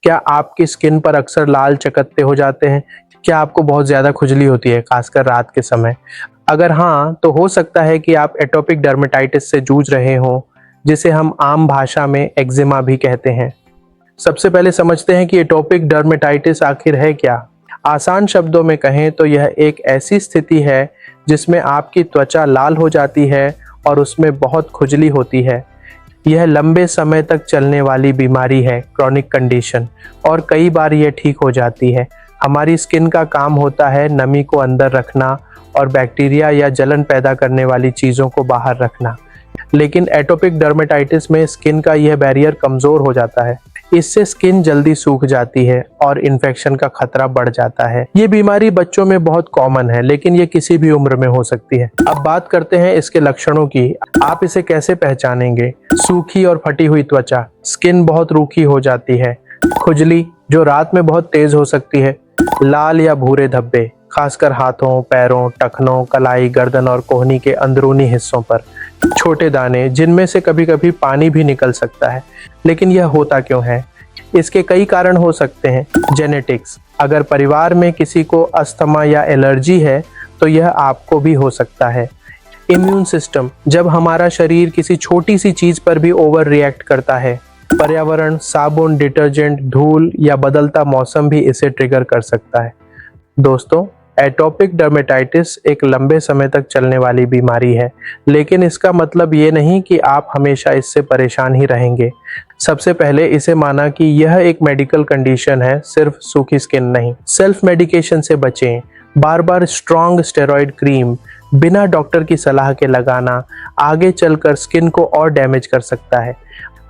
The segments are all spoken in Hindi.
क्या आपकी स्किन पर अक्सर लाल चकत्ते हो जाते हैं? क्या आपको बहुत ज़्यादा खुजली होती है, खासकर रात के समय? अगर हाँ, तो हो सकता है कि आप एटोपिक डर्मेटाइटिस से जूझ रहे हों, जिसे हम आम भाषा में एक्जिमा भी कहते हैं। सबसे पहले समझते हैं कि एटोपिक डर्मेटाइटिस आखिर है क्या? आसान शब्दों में कहें तो यह एक ऐसी स्थिति है जिसमें आपकी त्वचा लाल हो जाती है और उसमें बहुत खुजली होती है। यह लंबे समय तक चलने वाली बीमारी है, क्रॉनिक कंडीशन, और कई बार यह ठीक हो जाती है। हमारी स्किन का काम होता है नमी को अंदर रखना और बैक्टीरिया या जलन पैदा करने वाली चीज़ों को बाहर रखना। लेकिन एटोपिक डर्मेटाइटिस में स्किन का यह बैरियर कमज़ोर हो जाता है। इससे स्किन जल्दी सूख जाती है और इन्फेक्शन का खतरा बढ़ जाता है। ये बीमारी बच्चों में बहुत कॉमन है, लेकिन ये किसी भी उम्र में हो सकती है। अब बात करते हैं इसके लक्षणों की। आप इसे कैसे पहचानेंगे? सूखी और फटी हुई त्वचा, स्किन बहुत रूखी हो जाती है। खुजली जो रात में बहुत तेज हो सकती है। लाल या भूरे धब्बे, खासकर हाथों, पैरों, टखनों, कलाई, गर्दन और कोहनी के अंदरूनी हिस्सों पर। छोटे दाने जिनमें से कभी कभी पानी भी निकल सकता है। लेकिन यह होता क्यों है? इसके कई कारण हो सकते हैं। जेनेटिक्स, अगर परिवार में किसी को अस्थमा या एलर्जी है तो यह आपको भी हो सकता है। इम्यून सिस्टम, जब हमारा शरीर किसी छोटी सी चीज पर भी ओवर रिएक्ट करता है। पर्यावरण, साबुन, डिटर्जेंट, धूल या बदलता मौसम भी इसे ट्रिगर कर सकता है। दोस्तों, एटोपिक डर्मेटाइटिस एक लंबे समय तक चलने वाली बीमारी है, लेकिन इसका मतलब ये नहीं कि आप हमेशा इससे परेशान ही रहेंगे। सबसे पहले इसे माना कि यह एक मेडिकल कंडीशन है, सिर्फ सूखी स्किन नहीं। सेल्फ मेडिकेशन से बचें। बार बार स्ट्रॉन्ग स्टेरॉइड क्रीम बिना डॉक्टर की सलाह के लगाना आगे चलकर स्किन को और डैमेज कर सकता है।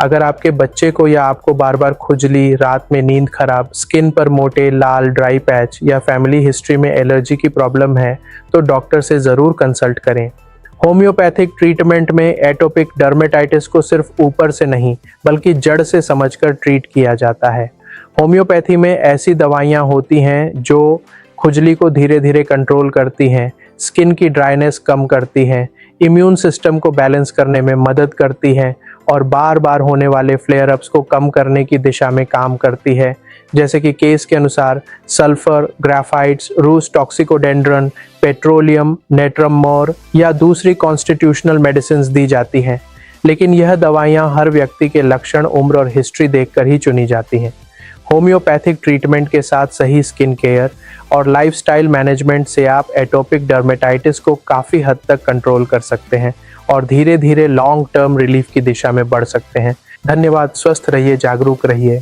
अगर आपके बच्चे को या आपको बार बार खुजली, रात में नींद खराब, स्किन पर मोटे लाल ड्राई पैच या फैमिली हिस्ट्री में एलर्जी की प्रॉब्लम है तो डॉक्टर से ज़रूर कंसल्ट करें। होम्योपैथिक ट्रीटमेंट में एटोपिक डर्मेटाइटिस को सिर्फ ऊपर से नहीं बल्कि जड़ से समझकर ट्रीट किया जाता है। होम्योपैथी में ऐसी दवाइयाँ होती हैं जो खुजली को धीरे धीरे कंट्रोल करती हैं, स्किन की ड्राइनेस कम करती हैं, इम्यून सिस्टम को बैलेंस करने में मदद करती हैं और बार बार होने वाले फ्लेयर अप्स को कम करने की दिशा में काम करती है। जैसे कि केस के अनुसार सल्फर, ग्राफाइट्स, रूस टॉक्सिकोडेंड्रन, पेट्रोलियम, नेट्रममोर या दूसरी कॉन्स्टिट्यूशनल मेडिसिन्स दी जाती हैं। लेकिन यह दवाइयाँ हर व्यक्ति के लक्षण, उम्र और हिस्ट्री देखकर ही चुनी जाती हैं। होम्योपैथिक ट्रीटमेंट के साथ सही स्किन केयर और लाइफस्टाइल मैनेजमेंट से आप एटोपिक डर्मेटाइटिस को काफ़ी हद तक कंट्रोल कर सकते हैं और धीरे धीरे लॉन्ग टर्म रिलीफ की दिशा में बढ़ सकते हैं। धन्यवाद। स्वस्थ रहिए, जागरूक रहिए।